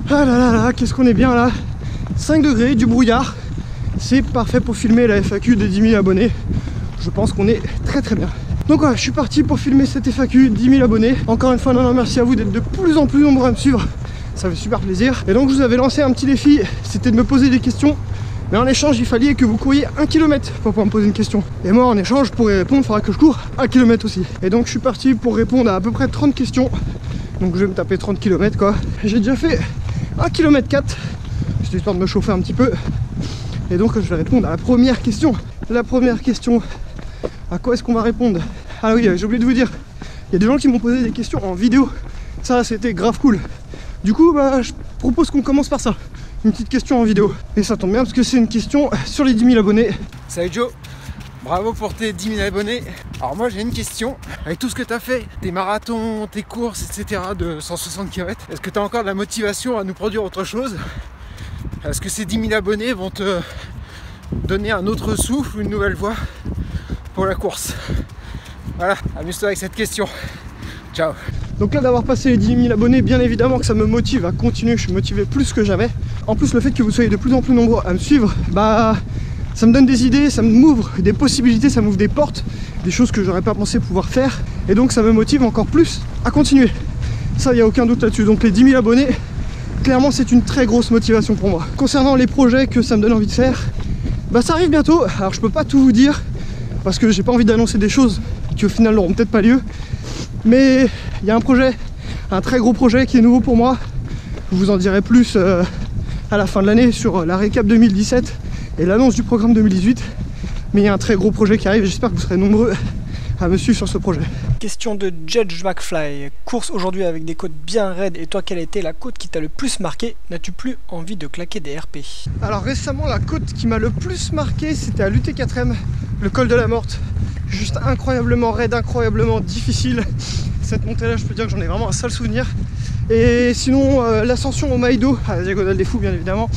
Ah là là là, qu'est-ce qu'on est bien là. 5 degrés, du brouillard. C'est parfait pour filmer la FAQ des 10 000 abonnés. Je pense qu'on est très très bien. Donc voilà, je suis parti pour filmer cette FAQ 10 000 abonnés. Encore une fois, non, merci à vous d'être de plus en plus nombreux à me suivre. Ça fait super plaisir. Et donc je vous avais lancé un petit défi, c'était de me poser des questions. Mais en échange, il fallait que vous couriez 1 km pour pouvoir me poser une question. Et moi, en échange, pour y répondre, il faudra que je cours 1 km aussi. Et donc je suis parti pour répondre à peu près 30 questions. Donc je vais me taper 30 km quoi. J'ai déjà fait 1 km 4. C'était histoire de me chauffer un petit peu. Et donc je vais répondre à la première question. La première question, à quoi est-ce qu'on va répondre? Ah oui, j'ai oublié de vous dire, il y a des gens qui m'ont posé des questions en vidéo. Ça, c'était grave cool. Du coup, bah, je propose qu'on commence par ça. Une petite question en vidéo. Et ça tombe bien parce que c'est une question sur les 10 000 abonnés. Salut Joe, bravo pour tes 10 000 abonnés. Alors moi j'ai une question, avec tout ce que tu as fait, tes marathons, tes courses, etc. de 160 km, est-ce que tu as encore de la motivation à nous produire autre chose? Est-ce que ces 10 000 abonnés vont te donner un autre souffle, une nouvelle voie pour la course? Voilà, amuse-toi avec cette question. Ciao. Donc là, d'avoir passé les 10 000 abonnés, bien évidemment que ça me motive à continuer. Je suis motivé plus que jamais. En plus, le fait que vous soyez de plus en plus nombreux à me suivre, bah ça me donne des idées, ça m'ouvre des possibilités, ça m'ouvre des portes, des choses que j'aurais pas pensé pouvoir faire. Et donc ça me motive encore plus à continuer. Ça, il n'y a aucun doute là-dessus. Donc les 10 000 abonnés, clairement c'est une très grosse motivation pour moi. Concernant les projets que ça me donne envie de faire, bah ça arrive bientôt. Alors je peux pas tout vous dire parce que j'ai pas envie d'annoncer des choses qui au final n'auront peut-être pas lieu. Mais il y a un projet, un très gros projet qui est nouveau pour moi. Je vous en dirai plus à la fin de l'année sur la récap 2017 et l'annonce du programme 2018. Mais il y a un très gros projet qui arrive et j'espère que vous serez nombreux à me suivre sur ce projet. Question de Judge McFly. Course aujourd'hui avec des côtes bien raides. Et toi, quelle a été la côte qui t'a le plus marqué? N'as-tu plus envie de claquer des RP? Alors récemment, la côte qui m'a le plus marqué, c'était à l'UT4M, le col de la Morte. Juste incroyablement raide, incroyablement difficile. Cette montée là, je peux dire que j'en ai vraiment un sale souvenir. Et sinon l'ascension au Maïdo, à la Diagonale des Fous bien évidemment,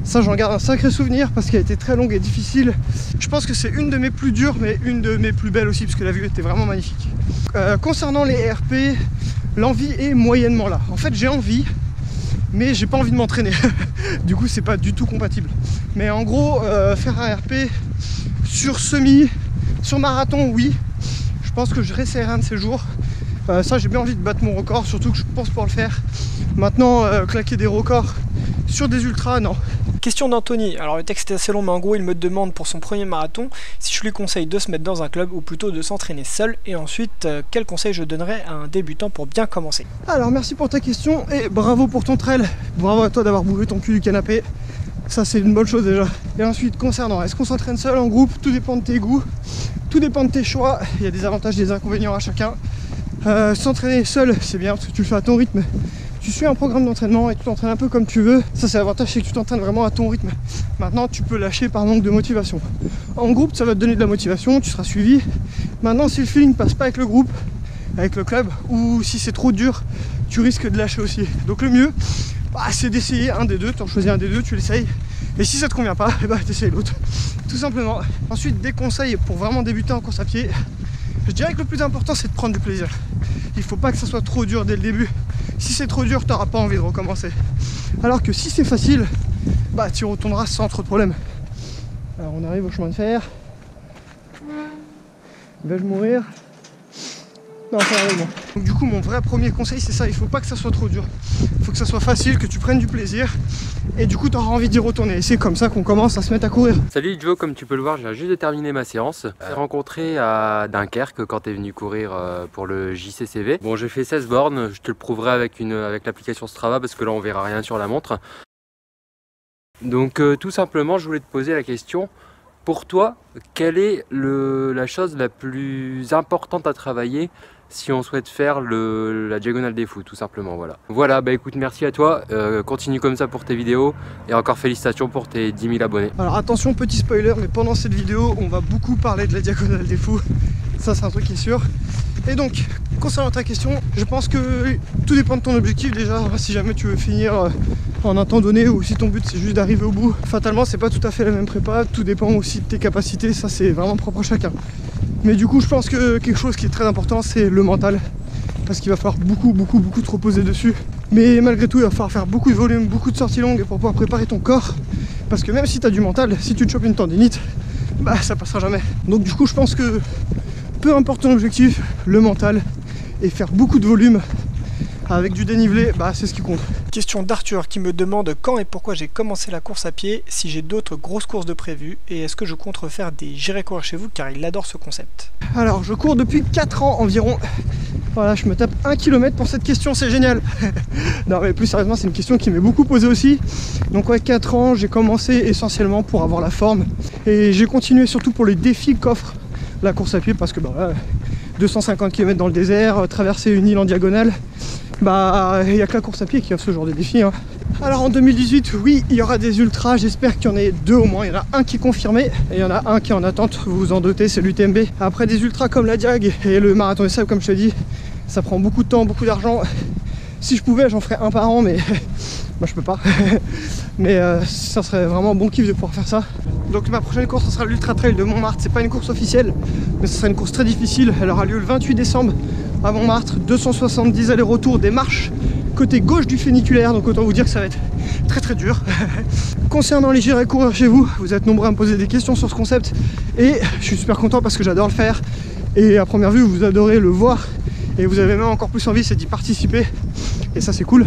ça j'en garde un sacré souvenir parce qu'elle était très longue et difficile. Je pense que c'est une de mes plus dures mais une de mes plus belles aussi parce que la vue était vraiment magnifique. Concernant les RP, l'envie est moyennement là. En fait j'ai envie mais j'ai pas envie de m'entraîner. Du coup c'est pas du tout compatible. Mais en gros faire un RP sur semi, sur marathon, oui. Je pense que je réessayerai un de ces jours. Ça j'ai bien envie de battre mon record, surtout que je pense pouvoir le faire. Maintenant claquer des records sur des ultras, non. Question d'Anthony. Alors le texte est assez long mais en gros il me demande pour son premier marathon si je lui conseille de se mettre dans un club ou plutôt de s'entraîner seul. Et ensuite quel conseil je donnerais à un débutant pour bien commencer? Alors merci pour ta question et bravo pour ton trail. Bravo à toi d'avoir bougé ton cul du canapé. Ça c'est une bonne chose déjà. Et ensuite concernant est-ce qu'on s'entraîne seul, en groupe, tout dépend de tes goûts, tout dépend de tes choix. Il y a des avantages et des inconvénients à chacun. S'entraîner seul c'est bien parce que tu le fais à ton rythme. Tu suis un programme d'entraînement et tu t'entraînes un peu comme tu veux. Ça c'est l'avantage, c'est que tu t'entraînes vraiment à ton rythme. Maintenant tu peux lâcher par manque de motivation. En groupe ça va te donner de la motivation, tu seras suivi. Maintenant si le feeling passe pas avec le groupe, avec le club, ou si c'est trop dur, tu risques de lâcher aussi. Donc le mieux bah, c'est d'essayer un des deux, tu en choisis un des deux, tu l'essayes. Et si ça te convient pas, bah, t'essayes l'autre. Tout simplement. Ensuite des conseils pour vraiment débuter en course à pied. Je dirais que le plus important c'est de prendre du plaisir. Il faut pas que ça soit trop dur dès le début. Si c'est trop dur, tu n'auras pas envie de recommencer. Alors que si c'est facile, bah tu retourneras sans trop de problème. Alors on arrive au chemin de fer. Vais-je mourir? Non, ça arrive bon. Donc du coup mon vrai premier conseil c'est ça, il faut pas que ça soit trop dur. Il faut que ça soit facile, que tu prennes du plaisir. Et du coup tu auras envie d'y retourner. Et c'est comme ça qu'on commence à se mettre à courir. Salut Joe, comme tu peux le voir, je viens juste de terminer ma séance. Je t'ai rencontré à Dunkerque quand tu es venu courir pour le JCCV. Bon, j'ai fait 16 bornes, je te le prouverai avec l'application Strava parce que là on verra rien sur la montre. Donc tout simplement je voulais te poser la question, pour toi, quelle est la chose la plus importante à travailler si on souhaite faire la Diagonale des Fous, tout simplement, voilà. Voilà, bah écoute, merci à toi, continue comme ça pour tes vidéos, et encore félicitations pour tes 10 000 abonnés. Alors attention, petit spoiler, mais pendant cette vidéo, on va beaucoup parler de la Diagonale des Fous, ça c'est un truc qui est sûr. Et donc, concernant ta question, je pense que tout dépend de ton objectif déjà, si jamais tu veux finir en un temps donné, ou si ton but c'est juste d'arriver au bout. Fatalement, c'est pas tout à fait la même prépa, tout dépend aussi de tes capacités, ça c'est vraiment propre à chacun. Mais du coup je pense que quelque chose qui est très important c'est le mental, parce qu'il va falloir beaucoup te reposer dessus Mais malgré tout, il va falloir faire beaucoup de volume, beaucoup de sorties longues pour pouvoir préparer ton corps. Parce que même si tu as du mental, si tu te chopes une tendinite, bah ça passera jamais. Donc du coup, je pense que peu importe ton objectif, le mental et faire beaucoup de volume avec du dénivelé, bah c'est ce qui compte. Question d'Arthur qui me demande quand et pourquoi j'ai commencé la course à pied, si j'ai d'autres grosses courses de prévues et est-ce que je compte refaire des J'irai courir chez vous car il adore ce concept. Alors je cours depuis 4 ans environ. Voilà, je me tape 1 km pour cette question, c'est génial. Non mais plus sérieusement, c'est une question qui m'est beaucoup posée aussi. Donc ouais, 4 ans, j'ai commencé essentiellement pour avoir la forme et j'ai continué surtout pour les défis qu'offre la course à pied parce que bah ouais, 250 km dans le désert, traverser une île en diagonale, bah il n'y a que la course à pied qui offre ce genre de défi, hein. Alors en 2018, oui, il y aura des ultras, j'espère qu'il y en ait 2 au moins. Il y en a un qui est confirmé et il y en a un qui est en attente, vous vous en doutez, c'est l'UTMB. Après des ultras comme la Diag et le marathon des sables, comme je te dis, ça prend beaucoup de temps, beaucoup d'argent. Si je pouvais, j'en ferais un par an, mais moi je peux pas. Mais ça serait vraiment bon kiff de pouvoir faire ça. Donc ma prochaine course, ce sera l'Ultra Trail de Montmartre. C'est pas une course officielle, mais ce sera une course très difficile. Elle aura lieu le 28 décembre à Montmartre. 270 allers-retours, des marches côté gauche du funiculaire. Donc autant vous dire que ça va être très très dur. Concernant les J'irai courir chez vous, vous êtes nombreux à me poser des questions sur ce concept. Et je suis super content parce que j'adore le faire. Et à première vue, vous adorez le voir. Et vous avez même encore plus envie, c'est d'y participer. Et ça c'est cool.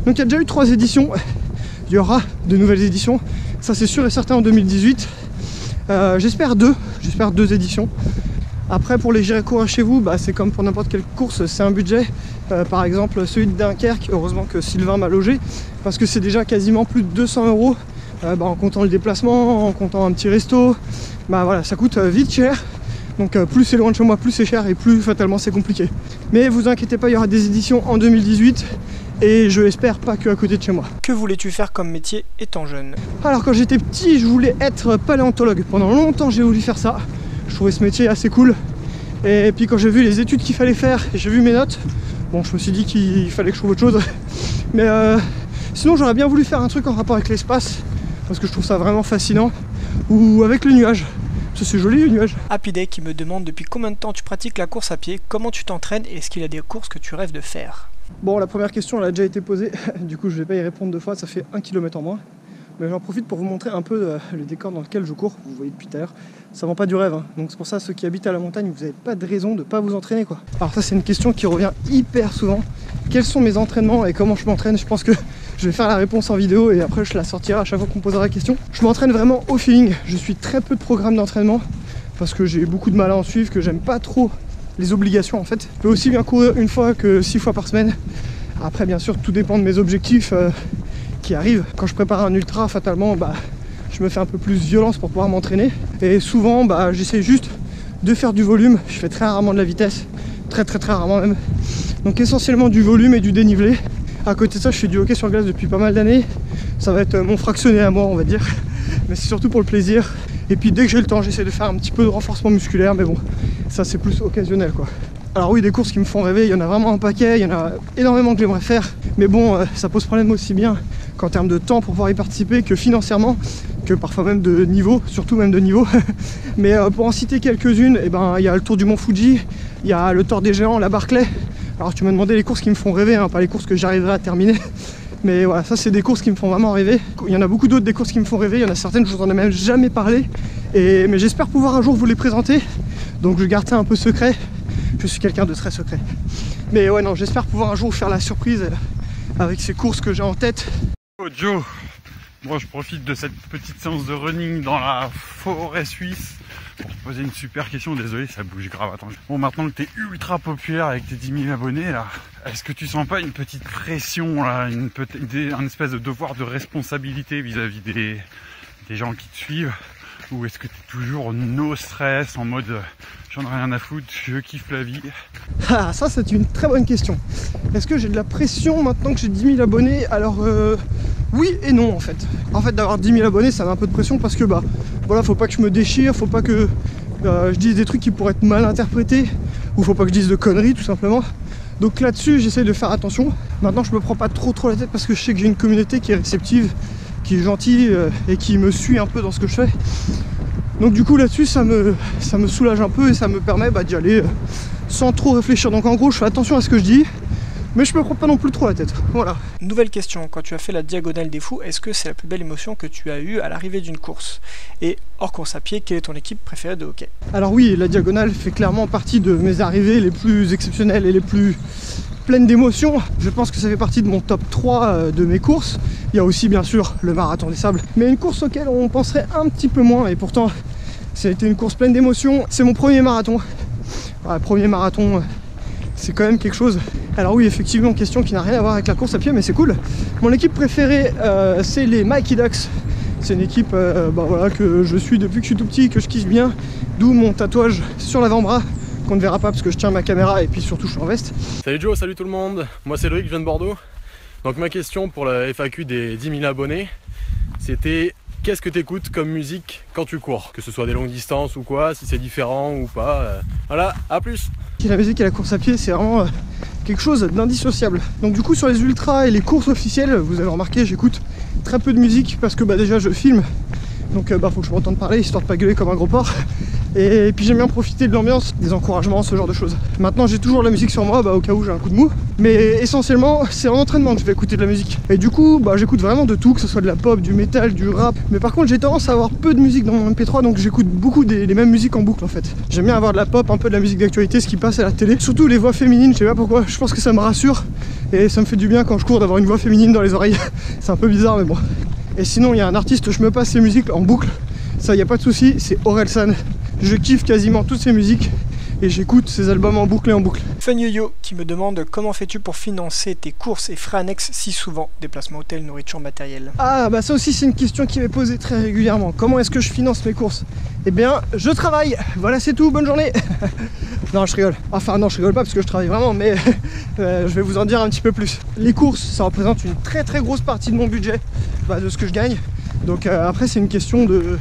Donc il y a déjà eu 3 éditions. Il y aura de nouvelles éditions. Ça c'est sûr et certain en 2018. J'espère 2 éditions. Après pour les J'irai courir chez vous, bah, c'est comme pour n'importe quelle course, c'est un budget. Par exemple celui de Dunkerque, heureusement que Sylvain m'a logé. Parce que c'est déjà quasiment plus de 200 €. En comptant le déplacement, en comptant un petit resto. Bah voilà, ça coûte vite cher. Donc plus c'est loin de chez moi, plus c'est cher et plus fatalement c'est compliqué. Mais vous inquiétez pas, il y aura des éditions en 2018 et je espère pas que à côté de chez moi. Que voulais-tu faire comme métier étant jeune? Alors quand j'étais petit, je voulais être paléontologue. Pendant longtemps j'ai voulu faire ça. Je trouvais ce métier assez cool. Et puis quand j'ai vu les études qu'il fallait faire et j'ai vu mes notes, bon je me suis dit qu'il fallait que je trouve autre chose. Mais sinon j'aurais bien voulu faire un truc en rapport avec l'espace parce que je trouve ça vraiment fascinant. Ou avec le nuage. C'est joli le nuage. Happy Day qui me demande depuis combien de temps tu pratiques la course à pied, comment tu t'entraînes et est-ce qu'il y a des courses que tu rêves de faire? Bon, la première question elle a déjà été posée, du coup je vais pas y répondre 2 fois, ça fait 1 km en moins. Mais j'en profite pour vous montrer un peu le décor dans lequel je cours, vous voyez depuis tout à l'heure. Ça vend pas du rêve, hein. Donc c'est pour ça ceux qui habitent à la montagne, vous n'avez pas de raison de pas vous entraîner quoi. Alors ça c'est une question qui revient hyper souvent. Quels sont mes entraînements et comment je m'entraîne? Je pense que je vais faire la réponse en vidéo et après je la sortirai à chaque fois qu'on me posera la question. Je m'entraîne vraiment au feeling, je suis très peu de programme d'entraînement parce que j'ai beaucoup de mal à en suivre, que j'aime pas trop les obligations en fait. Je peux aussi bien courir 1 fois que 6 fois par semaine. Après bien sûr tout dépend de mes objectifs qui arrivent. Quand je prépare un ultra, fatalement bah, je me fais un peu plus violence pour pouvoir m'entraîner. Et souvent bah, j'essaie juste de faire du volume, je fais très rarement de la vitesse, très rarement même. Donc essentiellement du volume et du dénivelé. À côté de ça je fais du hockey sur glace depuis pas mal d'années. Ça va être mon fractionné à moi on va dire. Mais c'est surtout pour le plaisir. Et puis dès que j'ai le temps j'essaie de faire un petit peu de renforcement musculaire. Mais bon ça c'est plus occasionnel quoi. Alors oui des courses qui me font rêver, il y en a vraiment un paquet, il y en a énormément que j'aimerais faire. Mais bon ça pose problème aussi bien qu'en termes de temps pour pouvoir y participer que financièrement. Que parfois même de niveau, surtout même de niveau. Mais pour en citer quelques-unes, eh ben, y a le Tour du Mont Fuji, il y a le Tour des Géants, la Barclay. Alors tu m'as demandé les courses qui me font rêver, hein, pas les courses que j'arriverai à terminer. Mais voilà, ça c'est des courses qui me font vraiment rêver. Il y en a beaucoup d'autres des courses qui me font rêver, il y en a certaines je vous en ai même jamais parlé. Mais j'espère pouvoir un jour vous les présenter. Donc je garde ça un peu secret. Je suis quelqu'un de très secret. Mais ouais non, j'espère pouvoir un jour vous faire la surprise avec ces courses que j'ai en tête. Oh Joe, moi je profite de cette petite séance de running dans la forêt suisse pour te poser une super question. Désolé, ça bouge grave. Attends. Bon, maintenant que t'es ultra populaire avec tes 10 000 abonnés là, est-ce que tu sens pas une petite pression là, un espèce de devoir de responsabilité vis-à-vis des gens qui te suivent? Ou est-ce que tu es toujours no stress en mode j'en ai rien à foutre, je kiffe la vie? Ah, ça c'est une très bonne question. Est-ce que j'ai de la pression maintenant que j'ai 10 000 abonnés? Alors oui et non en fait. En fait d'avoir 10 000 abonnés ça met un peu de pression parce que bah voilà, faut pas que je me déchire, faut pas que je dise des trucs qui pourraient être mal interprétés ou faut pas que je dise de conneries tout simplement. Donc là-dessus j'essaie de faire attention. Maintenant je me prends pas trop la tête parce que je sais que j'ai une communauté qui est réceptive, qui est gentille et qui me suit un peu dans ce que je fais. Donc du coup là-dessus ça me soulage un peu et ça me permet d'y aller sans trop réfléchir. Donc en gros je fais attention à ce que je dis, mais je me prends pas non plus trop la tête. Voilà. Nouvelle question, quand tu as fait la diagonale des fous, est-ce que c'est la plus belle émotion que tu as eue à l'arrivée d'une course? Et hors course à pied, quelle est ton équipe préférée de hockey? Alors oui, la diagonale fait clairement partie de mes arrivées les plus exceptionnelles et les plus pleines d'émotions. Je pense que ça fait partie de mon top 3 de mes courses. Il y a aussi bien sûr le marathon des sables, mais une course auquel on penserait un petit peu moins, et pourtant ça a été une course pleine d'émotions. C'est mon premier marathon. Ouais, premier marathon, c'est quand même quelque chose. Alors oui, effectivement, question qui n'a rien à voir avec la course à pied, mais c'est cool. Mon équipe préférée, c'est les Mighty Ducks. C'est une équipe voilà, que je suis depuis que je suis tout petit, que je kiffe bien, d'où mon tatouage sur l'avant-bras, qu'on ne verra pas parce que je tiens ma caméra et puis surtout je suis en veste. Salut Joe, salut tout le monde, moi c'est Loïc, je viens de Bordeaux. Donc ma question pour la FAQ des 10 000 abonnés, c'était qu'est-ce que tu écoutes comme musique quand tu cours? Que ce soit des longues distances ou quoi, si c'est différent ou pas. Voilà, à plus. La musique et la course à pied, c'est vraiment quelque chose d'indissociable. Donc du coup sur les ultras et les courses officielles, vous avez remarqué, j'écoute très peu de musique parce que déjà je filme. Donc faut que je m'entende parler histoire de pas gueuler comme un gros porc. Et puis j'aime bien profiter de l'ambiance, des encouragements, ce genre de choses. Maintenant j'ai toujours la musique sur moi au cas où j'ai un coup de mou. Mais essentiellement c'est en entraînement que je vais écouter de la musique. Et du coup j'écoute vraiment de tout, que ce soit de la pop, du métal, du rap. Mais par contre j'ai tendance à avoir peu de musique dans mon MP3, donc j'écoute beaucoup des mêmes musiques en boucle en fait. J'aime bien avoir de la pop, un peu de la musique d'actualité, ce qui passe à la télé. Surtout les voix féminines, je sais pas pourquoi, je pense que ça me rassure. Et ça me fait du bien quand je cours d'avoir une voix féminine dans les oreilles. C'est un peu bizarre mais bon. Et sinon il y a un artiste, je me passe ses musiques en boucle. Ça y a pas de souci, c'est Orelsan. Je kiffe quasiment toutes ses musiques et j'écoute ses albums en boucle et en boucle. Fun Yo-Yo qui me demande comment fais-tu pour financer tes courses et frais annexes si souvent, déplacement hôtel, nourriture, matériel. Ah ça aussi c'est une question qui m'est posée très régulièrement. Comment est-ce que je finance mes courses? Eh bien je travaille, voilà c'est tout, bonne journée. Non je rigole, enfin non je rigole pas parce que je travaille vraiment, mais je vais vous en dire un petit peu plus. Les courses ça représente une très grosse partie de mon budget, de ce que je gagne. Donc après c'est une question de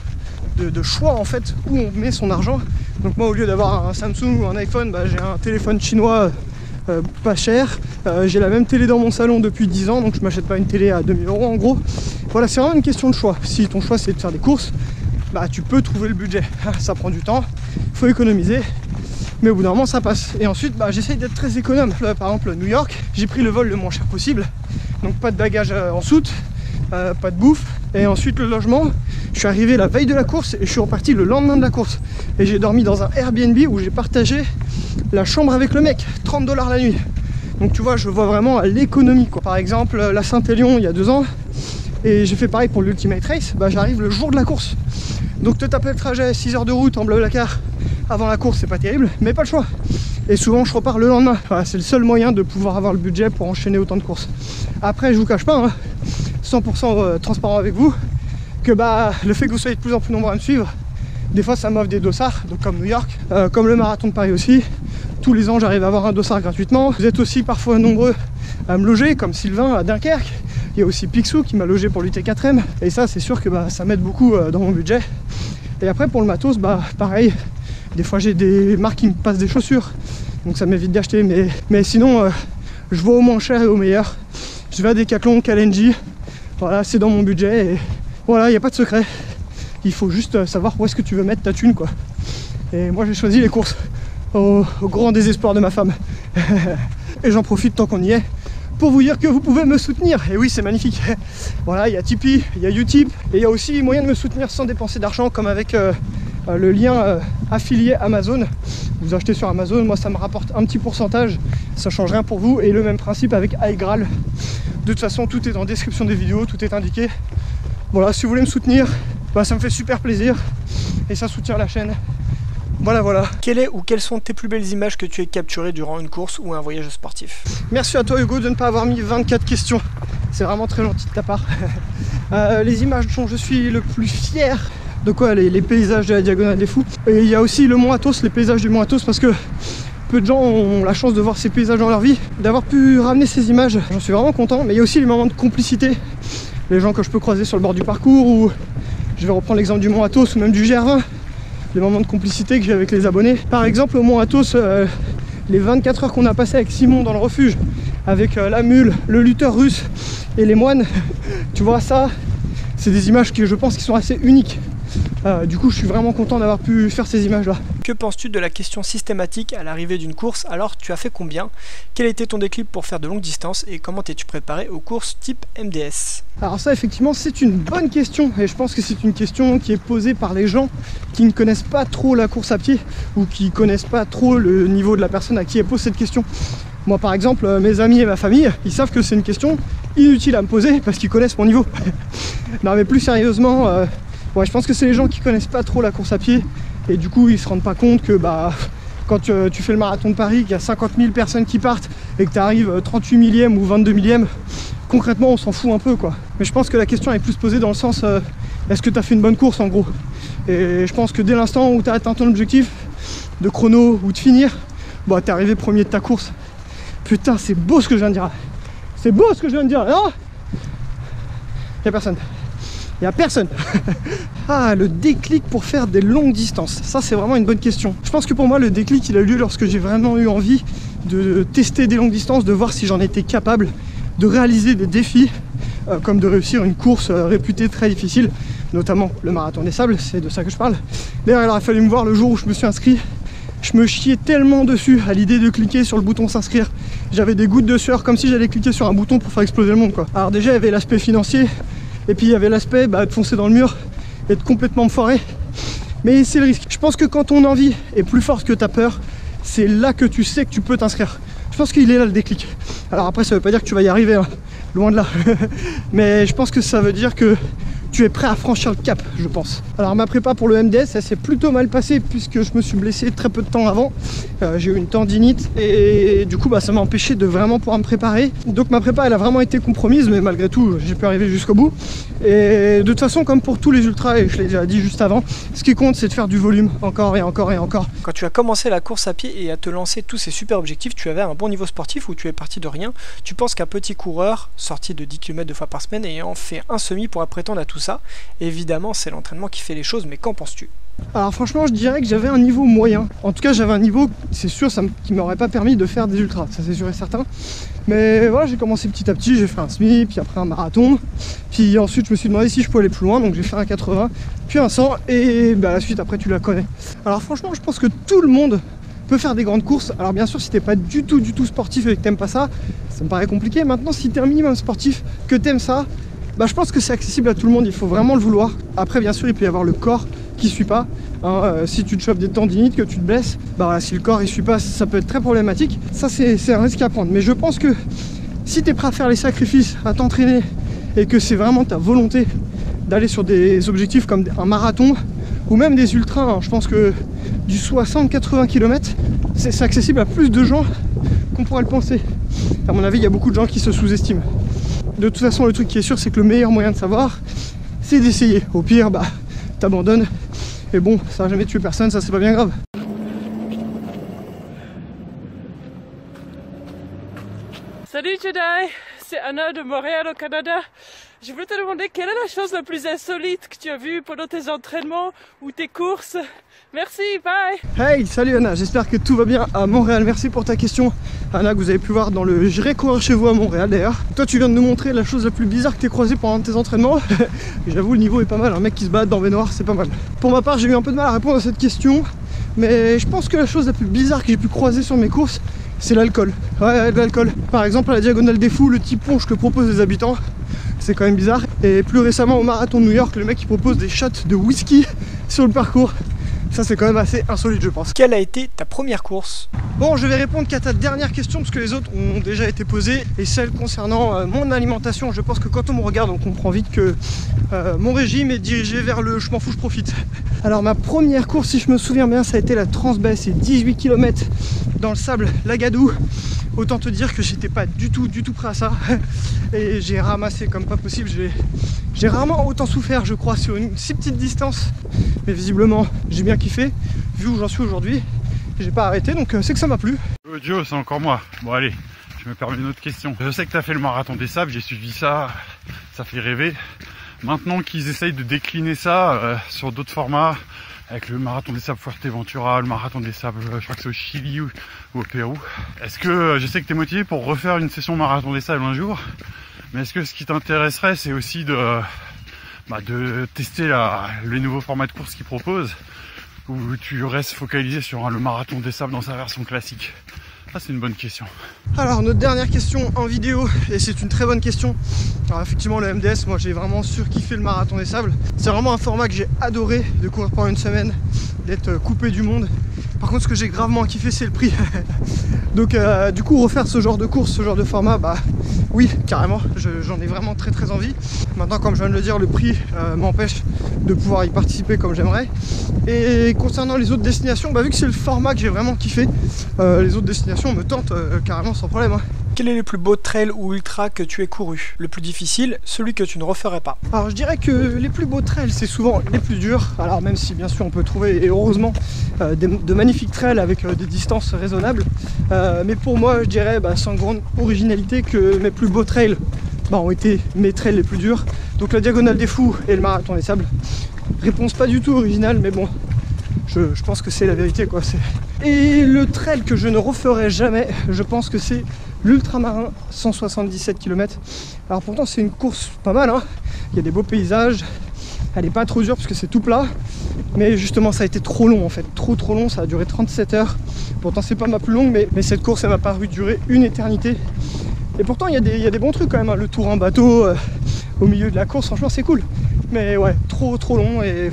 choix en fait, où on met son argent. Donc moi au lieu d'avoir un Samsung ou un iPhone, j'ai un téléphone chinois pas cher. J'ai la même télé dans mon salon depuis 10 ans, donc je m'achète pas une télé à 2000 € en gros. Voilà, c'est vraiment une question de choix. Si ton choix c'est de faire des courses, tu peux trouver le budget. Ça prend du temps, il faut économiser, mais au bout d'un moment ça passe. Et ensuite j'essaye d'être très économe. Là, par exemple New York, j'ai pris le vol le moins cher possible, donc pas de bagages en soute, pas de bouffe. Et ensuite le logement, je suis arrivé la veille de la course et je suis reparti le lendemain de la course. Et j'ai dormi dans un Airbnb où j'ai partagé la chambre avec le mec, 30 $ la nuit. Donc tu vois, je vois vraiment à l'économie quoi. Par exemple la Saint-Élion il y a 2 ans, et j'ai fait pareil pour l'Ultimate Race, j'arrive le jour de la course. Donc te taper le trajet, 6 heures de route en Blablacar avant la course, c'est pas terrible, mais pas le choix. Et souvent je repars le lendemain. Voilà, c'est le seul moyen de pouvoir avoir le budget pour enchaîner autant de courses. Après je vous cache pas, 100% transparent avec vous, que le fait que vous soyez de plus en plus nombreux à me suivre, des fois ça m'offre des dossards, donc comme New York, comme le marathon de Paris aussi. Tous les ans j'arrive à avoir un dossard gratuitement. Vous êtes aussi parfois nombreux à me loger, comme Sylvain à Dunkerque. Il y a aussi Picsou qui m'a logé pour l'UT4M, et ça c'est sûr que ça m'aide beaucoup dans mon budget. Et après pour le matos, pareil, des fois j'ai des marques qui me passent des chaussures, donc ça m'évite d'acheter, mais sinon je vais au moins cher et au meilleur. Je vais à Decathlon, Kalenji, voilà, c'est dans mon budget et voilà, il n'y a pas de secret. Il faut juste savoir où est-ce que tu veux mettre ta thune quoi. Et moi j'ai choisi les courses au grand désespoir de ma femme. Et j'en profite tant qu'on y est pour vous dire que vous pouvez me soutenir. Et oui, c'est magnifique. Voilà, il y a Tipeee, il y a Utip, et il y a aussi moyen de me soutenir sans dépenser d'argent, comme avec le lien affilié Amazon. Vous achetez sur Amazon, moi ça me rapporte un petit pourcentage, ça change rien pour vous. Et le même principe avec iGraal. De toute façon, tout est en description des vidéos, tout est indiqué. Voilà, si vous voulez me soutenir, ça me fait super plaisir et ça soutient la chaîne. Voilà. Quelle est ou quelles sont tes plus belles images que tu as capturées durant une course ou un voyage sportif? Merci à toi Hugo de ne pas avoir mis 24 questions. C'est vraiment très gentil de ta part. Les images dont je suis le plus fier, de quoi? Les paysages de la Diagonale des Fous. Et il y a aussi le Mont Athos, les paysages du Mont Athos, parce que peu de gens ont la chance de voir ces paysages dans leur vie. D'avoir pu ramener ces images, j'en suis vraiment content. Mais il y a aussi les moments de complicité. Les gens que je peux croiser sur le bord du parcours, ou je vais reprendre l'exemple du Mont Athos ou même du GR20. Les moments de complicité que j'ai avec les abonnés. Par exemple au Mont Athos, les 24 heures qu'on a passé avec Simon dans le refuge, avec la mule, le lutteur russe et les moines, tu vois ça, c'est des images que je pense qui sont assez uniques. Du coup je suis vraiment content d'avoir pu faire ces images là. Que penses-tu de la question systématique à l'arrivée d'une course? Alors tu as fait combien? Quel était ton déclic pour faire de longues distances et comment t'es-tu préparé aux courses type MDS? Alors ça effectivement c'est une bonne question et je pense que c'est une question qui est posée par les gens qui ne connaissent pas trop la course à pied ou qui connaissent pas trop le niveau de la personne à qui elle pose cette question. Moi par exemple, mes amis et ma famille, ils savent que c'est une question inutile à me poser parce qu'ils connaissent mon niveau. Non mais plus sérieusement, ouais, je pense que c'est les gens qui connaissent pas trop la course à pied et du coup ils se rendent pas compte que quand tu fais le marathon de Paris, qu'il y a 50 000 personnes qui partent et que tu arrives 38 millième ou 22 millième, concrètement on s'en fout un peu quoi. Mais je pense que la question est plus posée dans le sens est-ce que tu as fait une bonne course en gros? Et je pense que dès l'instant où tu as atteint ton objectif de chrono ou de finir, bah t'es arrivé premier de ta course. Putain c'est beau ce que je viens de dire. C'est beau ce que je viens de dire, non? Y'a personne. Y'a personne. Ah, le déclic pour faire des longues distances, ça c'est vraiment une bonne question. Je pense que pour moi le déclic il a eu lieu lorsque j'ai vraiment eu envie de tester des longues distances, de voir si j'en étais capable, de réaliser des défis, comme de réussir une course réputée très difficile, notamment le marathon des sables, c'est de ça que je parle. D'ailleurs il aurait fallu me voir le jour où je me suis inscrit. Je me chiais tellement dessus à l'idée de cliquer sur le bouton s'inscrire. J'avais des gouttes de sueur comme si j'allais cliquer sur un bouton pour faire exploser le monde quoi. Alors déjà il y avait l'aspect financier et puis il y avait l'aspect de foncer dans le mur et de complètement me foirer. Mais c'est le risque. Je pense que quand ton envie est plus forte que ta peur, c'est là que tu sais que tu peux t'inscrire. Je pense qu'il est là le déclic. Alors après ça veut pas dire que tu vas y arriver, hein. Loin de là. Mais je pense que ça veut dire que tu es prêt à franchir le cap, je pense. Alors ma prépa pour le MDS, ça s'est plutôt mal passé puisque je me suis blessé très peu de temps avant. J'ai eu une tendinite et du coup ça m'a empêché de vraiment pouvoir me préparer. Donc ma prépa elle a vraiment été compromise, mais malgré tout j'ai pu arriver jusqu'au bout. Et de toute façon comme pour tous les ultras, et je l'ai déjà dit juste avant, ce qui compte c'est de faire du volume encore et encore et encore. Quand tu as commencé la course à pied et à te lancer tous ces super objectifs, tu avais un bon niveau sportif ou tu es parti de rien? Tu penses qu'un petit coureur sorti de 10 km 2 fois par semaine ayant fait un semi pourra prétendre à tout ça? Évidemment c'est l'entraînement qui fait les choses, mais qu'en penses-tu? Alors franchement je dirais que j'avais un niveau moyen. En tout cas j'avais un niveau, c'est sûr, qui m'aurait pas permis de faire des ultras, ça c'est sûr et certain. Mais voilà, j'ai commencé petit à petit, j'ai fait un semi, puis après un marathon. Puis ensuite je me suis demandé si je pouvais aller plus loin, donc j'ai fait un 80, puis un 100 et la suite après tu la connais. Alors franchement je pense que tout le monde peut faire des grandes courses. Alors bien sûr si t'es pas du tout sportif et que t'aimes pas ça, ça me paraît compliqué. Maintenant si t'es un minimum sportif, que t'aimes ça, je pense que c'est accessible à tout le monde, il faut vraiment le vouloir. Après bien sûr il peut y avoir le corps qui suit pas, hein, si tu te chopes des tendinites, que tu te blesses, si le corps il suit pas, ça peut être très problématique. Ça c'est un risque à prendre, mais je pense que si tu es prêt à faire les sacrifices, à t'entraîner et que c'est vraiment ta volonté d'aller sur des objectifs comme un marathon ou même des ultras, hein, je pense que du 60-80 km c'est accessible à plus de gens qu'on pourrait le penser. À mon avis il y a beaucoup de gens qui se sous-estiment. De toute façon le truc qui est sûr c'est que le meilleur moyen de savoir c'est d'essayer. Au pire t'abandonnes et bon ça n'a jamais tué personne, ça c'est pas bien grave. Salut Jedi, c'est Anna de Montréal au Canada. Je voulais te demander quelle est la chose la plus insolite que tu as vue pendant tes entraînements ou tes courses. Merci, bye. Hey, salut Anna, j'espère que tout va bien à Montréal. Merci pour ta question Anna, que vous avez pu voir dans le J'irai courir chez vous à Montréal d'ailleurs. Toi tu viens de nous montrer la chose la plus bizarre que tu as croisée pendant tes entraînements. J'avoue le niveau est pas mal, un mec qui se bat dans baignoire c'est pas mal. Pour ma part j'ai eu un peu de mal à répondre à cette question, mais je pense que la chose la plus bizarre que j'ai pu croiser sur mes courses c'est l'alcool. Ouais, de l'alcool. Par exemple à la Diagonale des Fous, le petit punch que proposent les habitants, c'est quand même bizarre. Et plus récemment au marathon de New York, le mec qui propose des shots de whisky sur le parcours. Ça c'est quand même assez insolite je pense. Quelle a été ta première course? Bon, je vais répondre qu'à ta dernière question parce que les autres ont déjà été posées. Et celle concernant mon alimentation, je pense que quand on me regarde on comprend vite que mon régime est dirigé vers le je m'en fous je profite. Alors ma première course si je me souviens bien ça a été la Transbaie, c'est 18 km dans le sable Lagadou. Autant te dire que j'étais pas du tout prêt à ça. Et j'ai ramassé comme pas possible. J'ai rarement autant souffert je crois sur une si petite distance. Mais visiblement j'ai bien kiffé vu où j'en suis aujourd'hui. J'ai pas arrêté donc c'est que ça m'a plu. Joe, c'est encore moi. Bon allez, je me permets une autre question. Je sais que tu as fait le marathon des sables, j'ai suivi ça, ça fait rêver. Maintenant qu'ils essayent de décliner ça sur d'autres formats, avec le marathon des sables Fuerteventura, le marathon des sables, je crois que c'est au Chili ou au Pérou. Est-ce que, je sais que tu es motivé pour refaire une session marathon des sables un jour, mais est-ce que ce qui t'intéresserait c'est aussi de de tester les nouveaux formats de course qu'ils proposent, où tu restes focalisé sur le marathon des sables dans sa version classique? Ça, c'est une bonne question. Alors, notre dernière question en vidéo, et c'est une très bonne question. Alors effectivement, le MDS, moi j'ai vraiment surkiffé le marathon des sables. C'est vraiment un format que j'ai adoré de courir pendant une semaine, d'être coupé du monde. Par contre, ce que j'ai gravement kiffé, c'est le prix. Donc du coup, refaire ce genre de course, ce genre de format, bah oui, carrément, j'en ai vraiment très envie. Maintenant, comme je viens de le dire, le prix m'empêche de pouvoir y participer comme j'aimerais. Et concernant les autres destinations, bah vu que c'est le format que j'ai vraiment kiffé, les autres destinations me tentent carrément sans problème. Quel est le plus beau trail ou ultra que tu aies couru? Le plus difficile, celui que tu ne referais pas? Alors je dirais que les plus beaux trails, c'est souvent les plus durs. Alors même si bien sûr on peut trouver, et heureusement, de magnifiques trails avec des distances raisonnables. Mais pour moi, je dirais sans grande originalité que mes plus beaux trails ont été mes trails les plus durs. Donc la Diagonale des Fous et le Marathon des Sables. Réponse pas du tout originale, mais bon, je pense que c'est la vérité quoi. Et le trail que je ne referai jamais, je pense que c'est l'Ultramarin, 177 km. Alors pourtant c'est une course pas mal, hein. Il y a des beaux paysages, elle est pas trop dure parce que c'est tout plat, mais justement ça a été trop long en fait, trop long, ça a duré 37 heures. Pourtant c'est pas ma plus longue, mais cette course elle m'a paru durer une éternité. Et pourtant il y a des bons trucs quand même, hein. Le tour en bateau au milieu de la course, franchement c'est cool. Mais ouais, trop long et...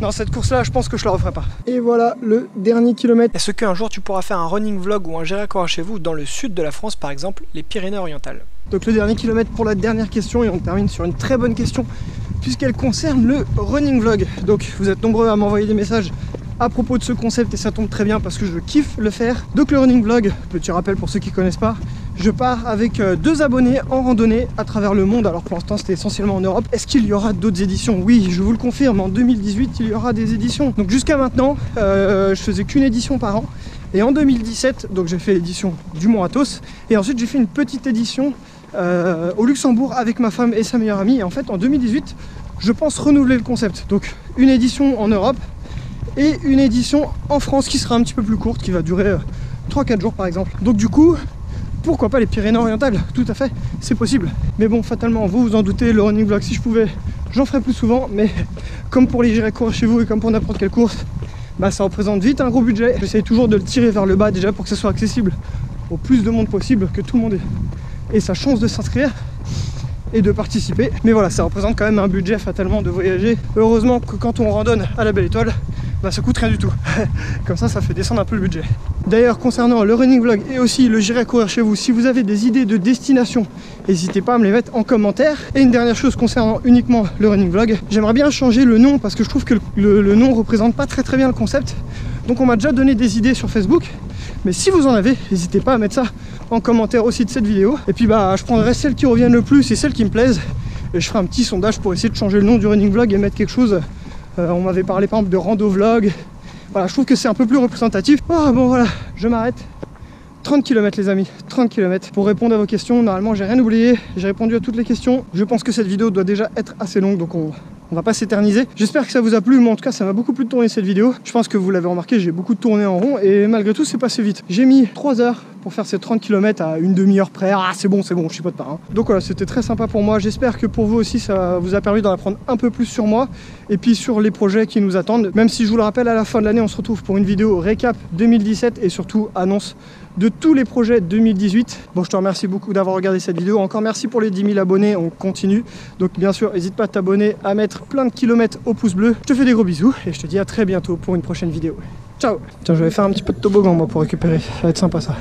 Non, cette course-là, je pense que je la referai pas. Et voilà le dernier kilomètre. Est-ce qu'un jour tu pourras faire un running vlog ou un J'irai courir chez vous dans le sud de la France, par exemple les Pyrénées-Orientales? Donc le dernier kilomètre pour la dernière question, et on termine sur une très bonne question puisqu'elle concerne le running vlog. Donc vous êtes nombreux à m'envoyer des messages à propos de ce concept et ça tombe très bien parce que je kiffe le faire. Donc le running vlog, petit rappel pour ceux qui connaissent pas, je pars avec 2 abonnés en randonnée à travers le monde. Alors pour l'instant c'était essentiellement en Europe. Est-ce qu'il y aura d'autres éditions? Oui, je vous le confirme, en 2018 il y aura des éditions. Donc jusqu'à maintenant je faisais qu'une édition par an. Et en 2017, donc j'ai fait l'édition du Mont Athos. Et ensuite j'ai fait une petite édition au Luxembourg avec ma femme et sa meilleure amie. Et en fait en 2018 je pense renouveler le concept. Donc une édition en Europe et une édition en France qui sera un petit peu plus courte, qui va durer 3-4 jours par exemple. Donc du coup, pourquoi pas les Pyrénées-Orientales? Tout à fait, c'est possible. Mais bon, fatalement, vous vous en doutez, le running vlog, si je pouvais, j'en ferais plus souvent. Mais comme pour les J'irai courir chez vous et comme pour n'importe quelle course, ça représente vite un gros budget. J'essaye toujours de le tirer vers le bas déjà pour que ce soit accessible au plus de monde possible, que tout le monde ait sa chance de s'inscrire et de participer. Mais voilà, ça représente quand même un budget fatalement de voyager. Heureusement que quand on randonne à la Belle Étoile, ça coûte rien du tout. Comme ça fait descendre un peu le budget. D'ailleurs, concernant le running vlog et aussi le J'irai courir chez vous, si vous avez des idées de destination, n'hésitez pas à me les mettre en commentaire. Et une dernière chose concernant uniquement le running vlog, j'aimerais bien changer le nom parce que je trouve que le nom représente pas très bien le concept. Donc on m'a déjà donné des idées sur Facebook, mais si vous en avez, n'hésitez pas à mettre ça en commentaire aussi de cette vidéo. Et puis je prendrai celles qui reviennent le plus et celles qui me plaisent. Et je ferai un petit sondage pour essayer de changer le nom du running vlog et mettre quelque chose. On m'avait parlé par exemple de rando vlog. Voilà, je trouve que c'est un peu plus représentatif. Oh, bon voilà, je m'arrête. 30 km les amis, 30 km. Pour répondre à vos questions, normalement j'ai rien oublié. J'ai répondu à toutes les questions. Je pense que cette vidéo doit déjà être assez longue, donc on va pas s'éterniser. J'espère que ça vous a plu, moi en tout cas ça m'a beaucoup plu de tourner cette vidéo. Je pense que vous l'avez remarqué, j'ai beaucoup tourné en rond et malgré tout c'est passé vite. J'ai mis 3 heures pour faire ces 30 km à une demi-heure près. Ah c'est bon, je chipote pas. Donc voilà, c'était très sympa pour moi. J'espère que pour vous aussi ça vous a permis d'en apprendre un peu plus sur moi et puis sur les projets qui nous attendent. Même si je vous le rappelle, à la fin de l'année on se retrouve pour une vidéo récap 2017 et surtout annonce de tous les projets 2018. Bon, je te remercie beaucoup d'avoir regardé cette vidéo. Encore merci pour les 10 000 abonnés, on continue. Donc bien sûr, n'hésite pas à t'abonner, à mettre plein de kilomètres au pouce bleu. Je te fais des gros bisous et je te dis à très bientôt pour une prochaine vidéo. Ciao. Tiens, je vais faire un petit peu de toboggan moi pour récupérer, ça va être sympa ça.